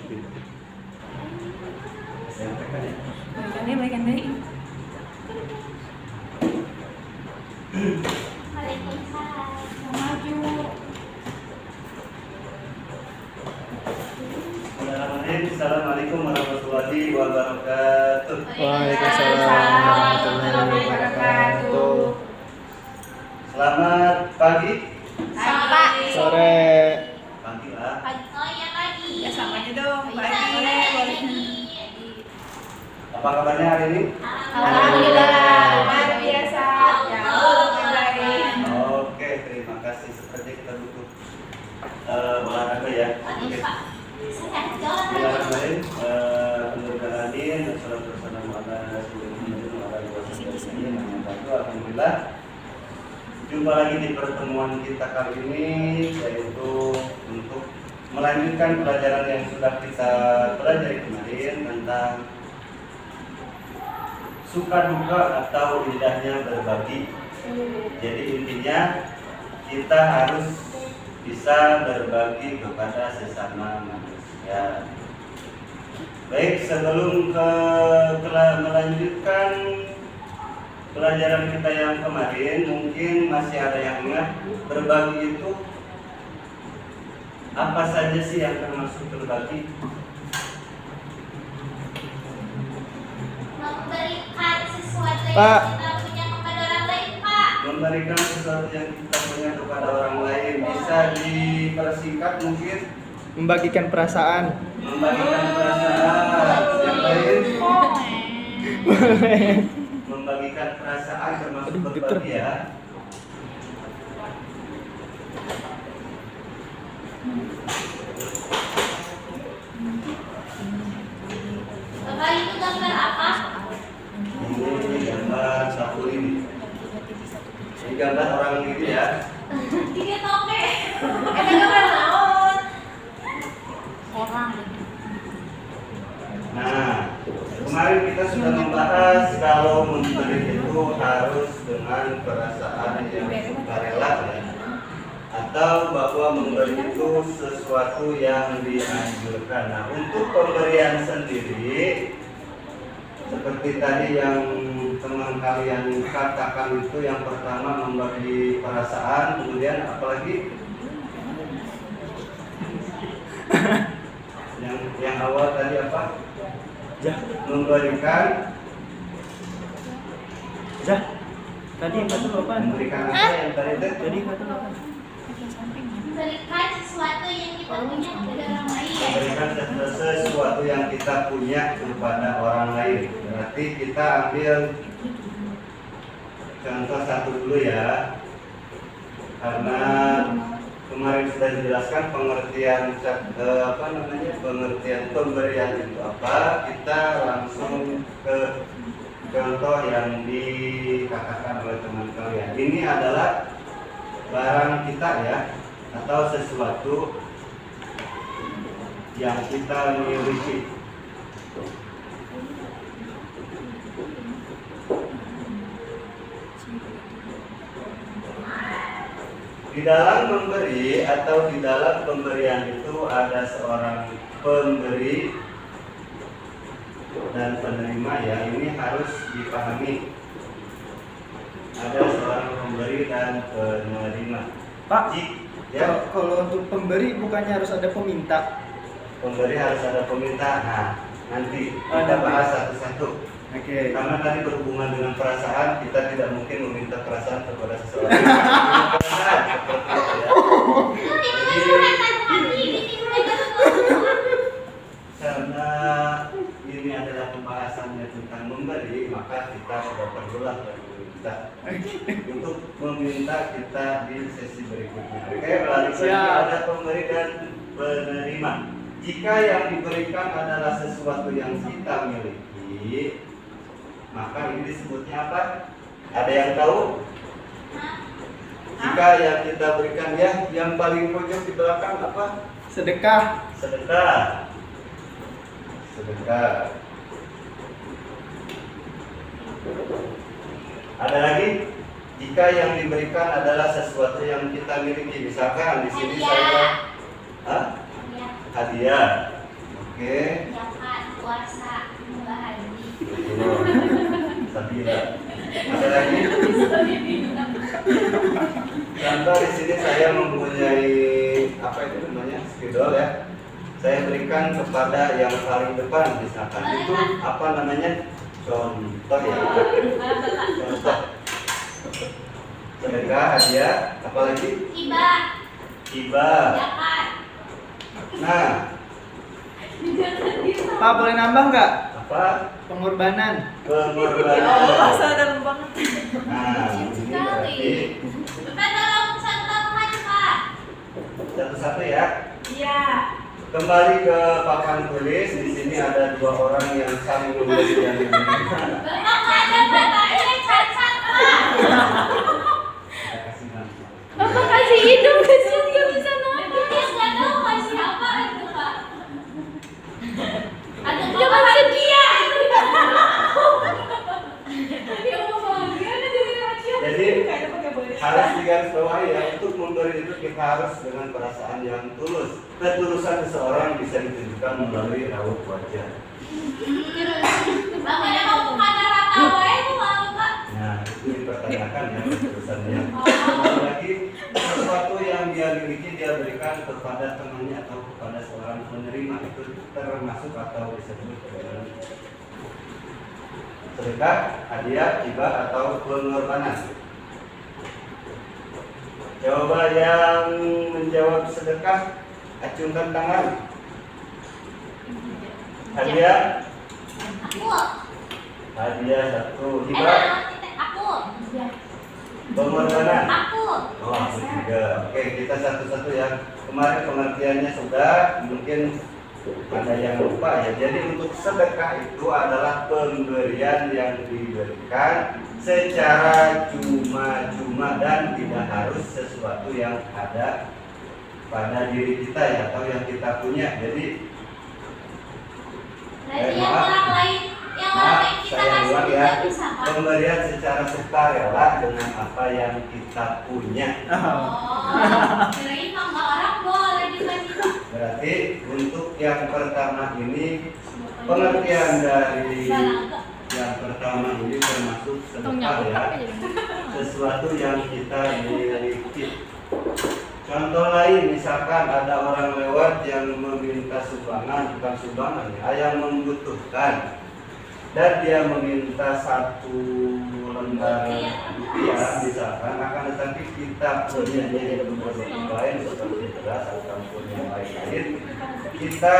Balikan deh. Assalamualaikum warahmatullahi wabarakatuh. Waalaikumsalam warahmatullahi wabarakatuh. Selamat pagi. Sore. Pagi lah. Oh iya pagi. Ya sama aja dong. Pagi. Apa kabarnya hari ini? Alhamdulillah. Luar biasa. Ya Allah baik. Oke, terima kasih. Seperti kita butuh olahraga ya. Oke. Bismillahirrahmanirrahim. Alhamdulillahirrahmanirrahim. Wassalatu wassalamu ala rasulillah wa ala alihi wasallam. Alhamdulillah. Jumpa lagi di pertemuan kita kali ini, yaitu untuk melanjutkan pelajaran yang sudah kita pelajari kemarin tentang suka duka atau indahnya berbagi. Jadi intinya kita harus bisa berbagi kepada sesama manusia. Baik, sebelum melanjutkan pelajaran kita yang kemarin, mungkin masih ada yang ingat berbagi itu apa saja sih yang termasuk berbagi? Memberikan sesuatu Pak. yang kita punya kepada orang lain, Pak. Memberikan sesuatu yang kita punya kepada orang lain, bisa dipersingkat mungkin. Membagikan perasaan. Membagikan perasaan. Yang lain membagikan perasaan termasuk berbagi ya. Bapak itu gambar apa? Ini gambar satu ini. Ini gambar orang ini ya. Tiga toke. Ada gambar naon? Orang. Nah, kemarin kita sudah membahas kalau memberi itu harus dengan perasaan yang sukarela ya. Atau bahwa memberi itu sesuatu yang dianjurkan. Nah, untuk pemberian sendiri seperti tadi yang teman kalian katakan itu, yang pertama memberi perasaan, kemudian apalagi yang awal tadi apa? Memberikan. Tadi yang kata apa? Memberikan apa yang tadi itu? Jadi kata apa? Memberikan sesuatu yang kita punya kepada orang lain. Memberikan sesuatu yang kita punya kepada orang lain. Berarti kita ambil contoh satu dulu ya, karena kemarin sudah dijelaskan pengertian pengertian pemberian itu apa. Kita langsung ke contoh yang dikatakan oleh teman kalian. Ini adalah barang kita ya, atau sesuatu yang kita miliki. Di dalam memberi atau di dalam pemberian itu ada seorang pemberi dan penerima ya. Ini harus dipahami. Ada seorang pemberi dan penerima. Pak, Ya, kalau untuk pemberi bukannya harus ada peminta? pemberi harus ada peminta. Nah, nanti kita bahas satu-satu. Oke. Karena tadi berhubungan dengan perasaan, kita tidak mungkin meminta perasaan kepada seseorang. Perasaan seperti itu ya. Karena ini adalah pembahasannya tentang memberi, maka kita tidak perlulah meminta. Untuk meminta kita di sesi berikutnya. Oke, balik lagi, ada pemberi dan penerima. Jika yang diberikan adalah sesuatu yang kita miliki, maka ini disebutnya apa? Ada yang tahu? Jika yang kita berikan ya, yang paling pojok di belakang apa? Sedekah. Sedekah. Sedekah. Ada lagi? Jika yang diberikan adalah sesuatu yang kita miliki, misalkan di sini saya hadiah. Oke. Zakat, puasa, Mbak Haji. Betul. Sabila. Ada lagi? Contoh di sini saya mempunyai apa itu namanya spidol ya. Saya berikan kepada yang paling depan misalkan. Itu apa namanya? Contoh ya. Contoh. Sedekah, hadiah, apalagi? Hibah, Hibah. zakat. Nah, Pak boleh nambah nggak? apa? Pengorbanan. Pengorbanan. Masa dalam banget. Nah, ini berarti Bapak tolong contohkan Pak. satu-satu ya. Iya. Kembali ke papan tulis. Di sini ada dua orang yang saling memberi yang diberikan. Bapak nggak ada bapaknya cacat Pak. Saya kasih nama. Bapak kasih hidung ke sini nggak bisa nambah. Dia nggak tahu kasih apa itu Pak. Ada jangan sedih ya. Jadi harus digarisbawahi ya, untuk memberi itu kita harus dengan perasaan yang tulus. Ketulusan seseorang bisa ditunjukkan melalui raut wajah. Bapaknya mau kata rata wae itu mau Pak. Nah, itu dipertanyakan ya ketulusannya. Lalu lagi sesuatu yang dia miliki dia berikan kepada temannya atau kepada seorang penerima, itu termasuk atau disebut dengan sedekah, hadiah, hibah atau pengorbanan. Coba yang menjawab sedekah, acungkan tangan. Hadiah, Aku. hadiah satu, hibah, Aku. pengorbanan. Aku. Oh, aku juga. Oke, kita satu-satu ya. Kemarin pengertiannya sudah, mungkin ada yang lupa ya. Jadi untuk sedekah itu adalah pemberian yang diberikan secara cuma-cuma dan tidak harus sesuatu yang ada pada diri kita ya, atau yang kita punya. Jadi Berarti yang orang lain kita saya kasih ulang juga ya, bisa Pak. pemberian secara sukarela dengan apa yang kita punya. Oh, kirain mama orang boleh dikasih Pak. Berarti untuk yang pertama ini pengertian dari yang pertama ini termasuk sedekah ya, sesuatu yang kita miliki. Contoh lain, misalkan ada orang lewat yang meminta sumbangan, bukan sumbangan ya, yang membutuhkan, dan dia meminta satu lembar rupiah misalkan, akan tetapi kita punya yang lain seperti beras ataupun yang lain-lain, kita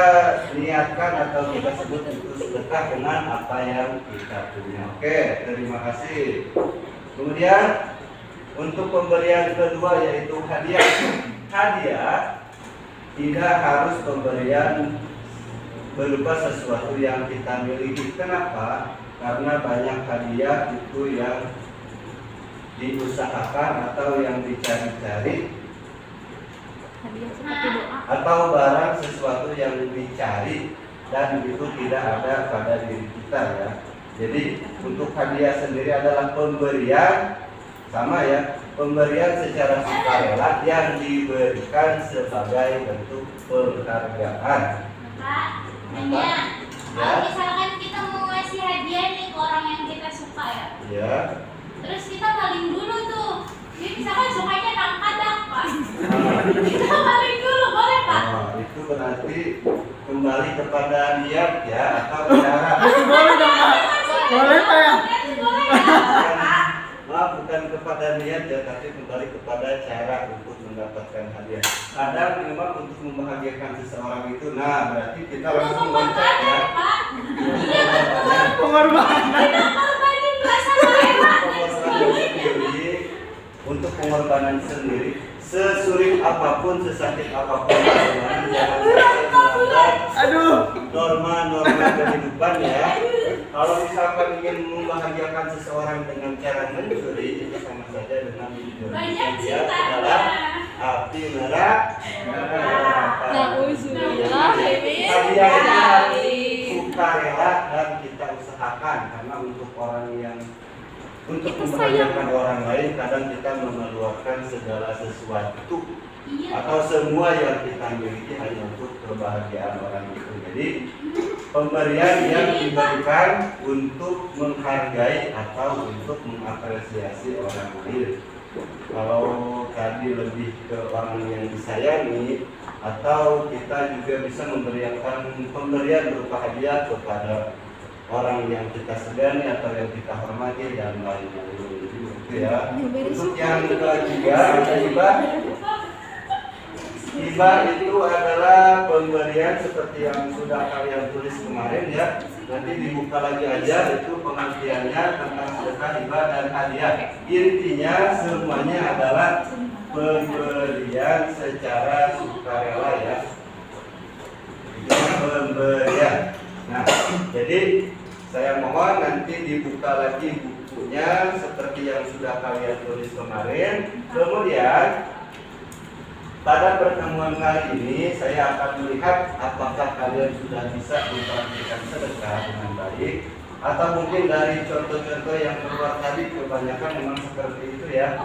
niatkan atau kita sebut itu sedekah dengan apa yang kita punya. Oke, terima kasih. Kemudian untuk pemberian kedua yaitu hadiah. Hadiah tidak harus pemberian berupa sesuatu yang kita miliki. Kenapa? Karena banyak hadiah itu yang diusahakan atau yang dicari-cari, atau barang sesuatu yang dicari dan itu tidak ada pada diri kita ya. Jadi untuk hadiah sendiri adalah pemberian, sama ya, pemberian secara sukarela yang diberikan sebagai bentuk penghargaan. Pak, nanya. Kalau Ya. misalkan kita mau ngasih hadiah nih ke orang yang kita suka ya, Ya. terus kita paling dulu tuh. Jadi misalkan sukanya nangkadak Pak. Nah, Kita paling dulu boleh Pak? itu berarti kembali kepada niat ya, atau cara. Boleh dong Pak. Boleh Pak ya. Boleh ya. Maaf, bukan kepada niat ya, tapi kembali kepada cara untuk mendapatkan hadiah. Kadang memang untuk membahagiakan seseorang itu, nah berarti kita langsung loncat ya. Pengorbanan Pak. Iya betul. Pengorbanan. Kita korbanin perasaan Pak. Pengorbanan sendiri, untuk pengorbanan sendiri, sesulit apapun, sesakit apapun, jangan sampai melanggar Aduh. norma-norma kehidupan ya. Kalau misalkan ingin membahagiakan seseorang dengan cara mencuri, itu sama saja dengan mencuri. Banyak Dia cinta. adalah api neraka. Nauzubillah, ini Hadiah itu harus sekali. sukarela dan kita usahakan, karena untuk orang yang untuk membahagiakan orang lain kadang kita mengeluarkan segala sesuatu Iya. atau semua yang kita miliki hanya untuk kebahagiaan orang itu. Jadi Jadi pemberian yang diberikan untuk menghargai atau untuk mengapresiasi orang lain. Kalau tadi lebih ke orang yang disayangi, atau kita juga bisa memberikan pemberian berupa hadiah kepada orang yang kita segani atau yang kita hormati dan lain-lain gitu ya. Untuk yang ketiga ada hibah. Hibah itu adalah pemberian seperti yang sudah kalian tulis kemarin ya. Nanti dibuka lagi aja itu pengertiannya tentang sedekah, hibah dan hadiah. Intinya semuanya adalah pemberian secara sukarela ya. Itu pemberian. Nah, jadi saya mohon nanti dibuka lagi bukunya seperti yang sudah kalian tulis kemarin. Kemudian pada pertemuan kali ini saya akan melihat apakah kalian sudah bisa mempraktikkan sedekah dengan baik, atau mungkin dari contoh-contoh yang keluar tadi kebanyakan memang seperti itu ya.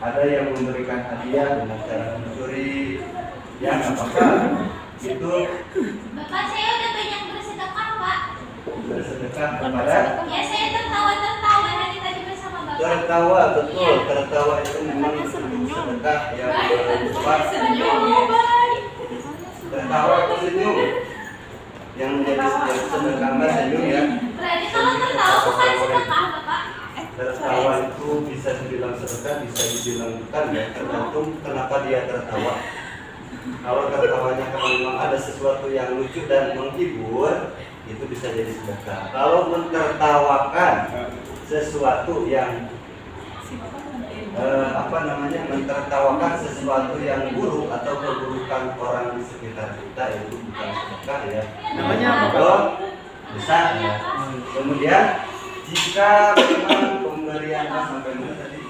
Ada yang memberikan hadiah dengan cara mencuri, ya apakah itu Bapak, saya udah banyak bersedekah, Pak. bersedekah kepada Ya, saya tertawa-tertawa dari tadi bersama Bapak. tertawa, betul, tertawa itu memang sedekah yang bermanfaat. Tertawa itu senyum, yang menjadi sedekah senyum ya. Berarti kalau tertawa bukan sedekah, Bapak. Tertawa itu bisa dibilang sedekah, bisa dibilang bukan ya, tergantung kenapa dia tertawa. Kalau tertawanya karena memang ada sesuatu yang lucu dan menghibur, itu bisa jadi sedekah. Kalau mentertawakan sesuatu yang mentertawakan sesuatu yang buruk atau keburukan orang di sekitar kita, itu bukan sedekah ya. Namanya apa, Pak? Oh, bisa ya. Kemudian jika memang pemberian sampai mana tadi?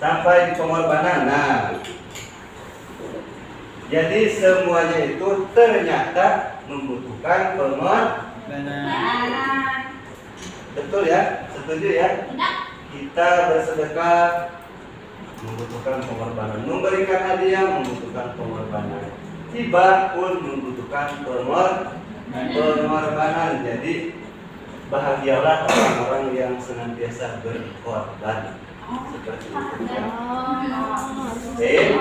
Sampai di pengorbanan. Nah, jadi semuanya itu ternyata membutuhkan pengorbanan. Betul ya? Setuju ya? Kita bersedekah membutuhkan pengorbanan, memberikan hadiah membutuhkan pengorbanan, hibah pun membutuhkan pengorbanan. Jadi bahagialah orang-orang yang senantiasa berkorban seperti itu ya. Oke,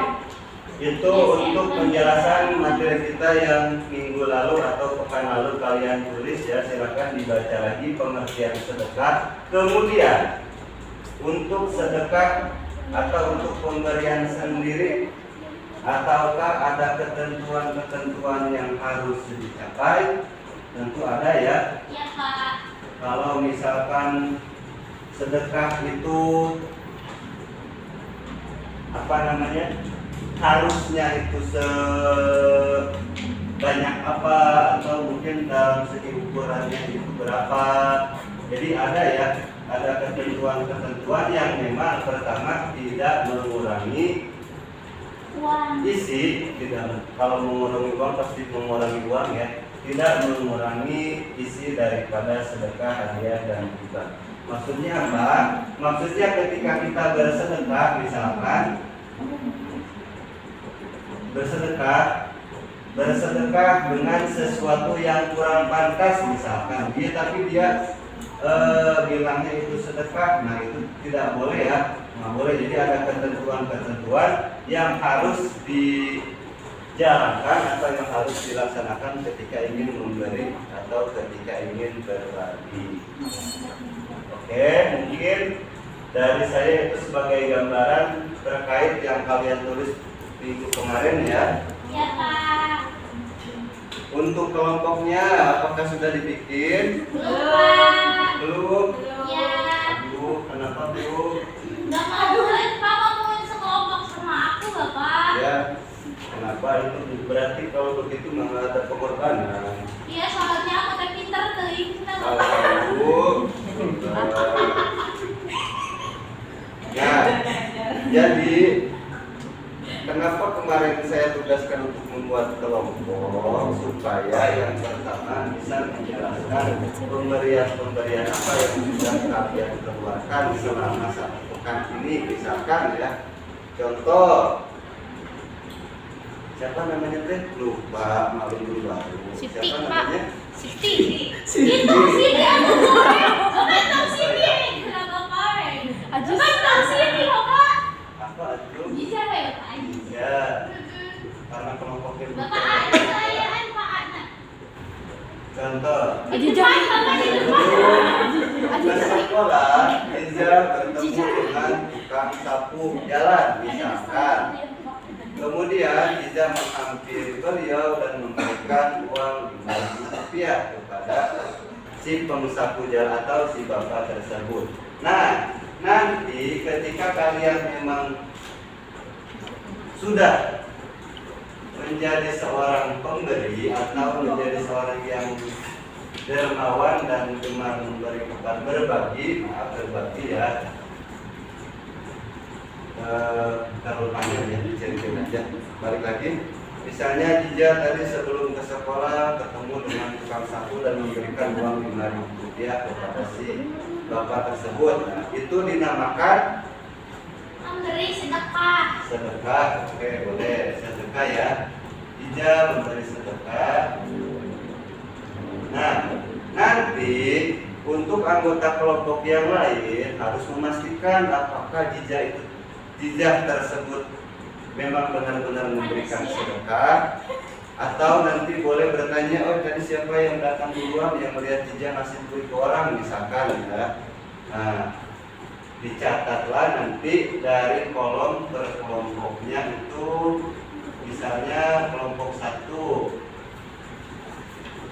itu untuk penjelasan materi kita yang minggu lalu atau pekan lalu kalian tulis ya. Silakan dibaca lagi pengertian sedekah. Kemudian untuk sedekah atau untuk pemberian sendiri, ataukah ada ketentuan-ketentuan yang harus dicapai? Tentu ada ya. Ya, Pak. Kalau misalkan sedekah itu harusnya itu sebanyak apa, atau mungkin dalam segi ukurannya itu berapa. Jadi ada ya, ada ketentuan-ketentuan yang memang pertama tidak mengurangi Uang. isi, tidak. Kalau mengurangi uang pasti mengurangi uang ya. Tidak mengurangi isi daripada sedekah, hadiah dan hibah. Maksudnya apa? Maksudnya ketika kita bersedekah, misalkan bersedekah dengan sesuatu yang kurang pantas, misalkan dia bilangnya itu sedekah, nah itu tidak boleh ya, nggak boleh. Jadi ada ketentuan-ketentuan yang harus dijalankan atau yang harus dilaksanakan ketika ingin memberi atau ketika ingin berbagi. Oke, mungkin dari saya itu sebagai gambaran terkait yang kalian tulis minggu kemarin ya. Ya, Pak. Untuk kelompoknya apakah sudah dibikin? Belum, Pak. Belum? Ya. Aduh, kenapa belum? Nggak mau, Pak. Mau sekelompok sama aku, Bapak. Ya, kenapa itu? Berarti kalau begitu nggak ada pengorbanan. Iya, soalnya aku teh pinter tuh. Aduh. Nah, jadi kenapa kemarin saya tugaskan untuk membuat kelompok supaya yang pertama bisa menjelaskan pemberian apa yang sudah kalian keluarkan selama satu pekan ini, misalkan ya. Contoh, Siapa namanya teh? Lupa, malu dulu baru. Siti, Siapa Pak. namanya? Siti. Siti. Itu Siti aku kemarin. Bapak tahu Siti. Kenapa kemarin? Bapak tahu Siti, Bapak. Apa itu? Bisa nggak ya, Pak? Ya, karena kelompoknya Bapak ada perayaan Pak Ana. Contoh. Pak, Bapak di rumah. Ke sekolah, Iza bertemu dengan tukang sapu jalan, misalkan. Kemudian Iza menghampiri beliau dan memberikan uang 5.000 rupiah kepada si pensapu jalan atau si bapak tersebut. Nah, nanti ketika kalian memang sudah menjadi seorang pemberi atau menjadi seorang yang dermawan dan gemar memberi kepada berbagi ya. Terlalu panjang ya, ceritain aja. Balik lagi, misalnya Jija tadi sebelum ke sekolah ketemu dengan tukang sapu dan memberikan uang 5.000 rupiah kepada si bapak tersebut. Nah, itu dinamakan Memberi sedekah. sedekah. Oke, boleh sedekah ya. Jija memberi sedekah. Nah, nanti untuk anggota kelompok yang lain harus memastikan apakah jizah tersebut memang benar-benar memberikan sedekah, atau nanti boleh bertanya, oh tadi siapa yang datang duluan yang melihat jizah ngasih duit ke orang misalkan ya. Nah, dicatatlah nanti dari kolom per kelompoknya itu, misalnya kelompok 1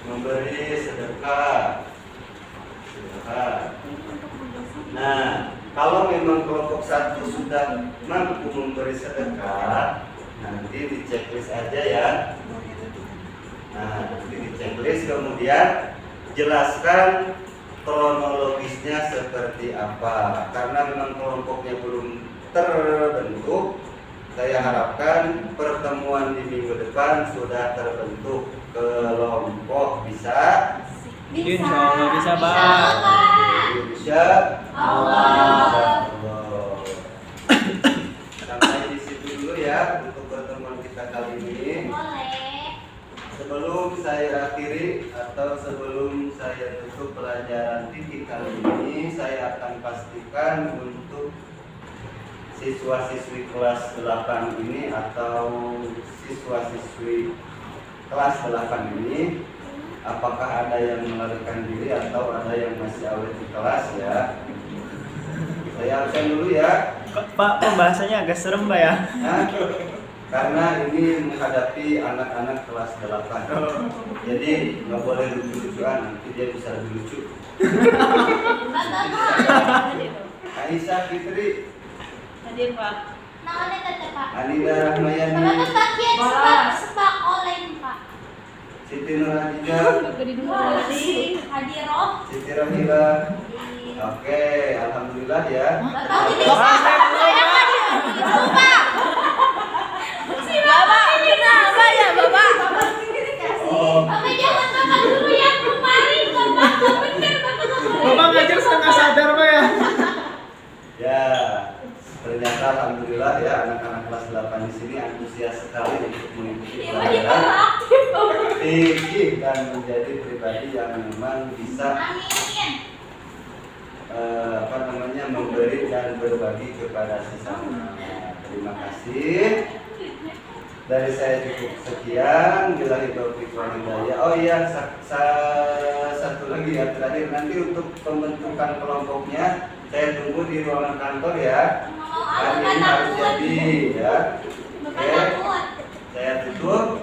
memberi sedekah. Nah, kalau memang kelompok 1 sudah mampu memberi sedekah, nanti di checklist aja ya. Nah, nanti di checklist, kemudian jelaskan kronologisnya seperti apa. Karena memang kelompoknya belum terbentuk, saya harapkan pertemuan di minggu depan sudah terbentuk kelompok. Bisa? Insya Allah bisa, Pak. Insya Allah. Sampai di situ dulu ya untuk pertemuan kita kali ini. Boleh. Sebelum saya akhiri atau sebelum saya tutup pelajaran fikih kali ini, saya akan pastikan untuk siswa-siswi kelas 8 ini atau siswa-siswi kelas 8 ini, apakah ada yang melarikan diri atau ada yang masih awet di kelas ya. Saya absen dulu ya. Pak, pembahasannya agak serem, Pak ya. Nah, karena ini menghadapi anak-anak kelas 8. Jadi nggak boleh lucu-lucuan, nanti dia bisa lebih lucu. Aisyah Fitri, Hadir Pak. Namanya tetap Pak. Anida Rahmayani, Bapak bagian sebak oleh Pak. Siti Nurhadijah, Hadiroh. Siti Rahila. Oke, alhamdulillah ya. Bapak ini saya hadir. Lupa. Si Bapak ini kenapa ya Bapak? Bapak sendiri kasih. Bapak jangan Bapak dulu yang kemarin Bapak. Bener Bapak kemarin. Bapak ngajar setengah sadar, Pak ya. Ya, ternyata alhamdulillah ya anak-anak kelas 8 di sini antusias sekali untuk mengikuti Iya, pelajaran aktif Bapak. fikih dan menjadi pribadi yang memang bisa Amin. memberi dan berbagi kepada sesama. Terima kasih. Dari saya cukup sekian. Billahi taufiq wal hidayah. Oh iya, satu lagi ya terakhir, nanti untuk pembentukan kelompoknya saya tunggu di ruangan kantor ya. Hari ini harus jadi ya. Oke, saya tutup.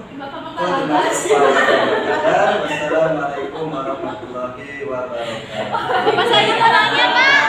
Wassalamualaikum warahmatullahi wabarakatuh. Bapak saya orangnya Pak.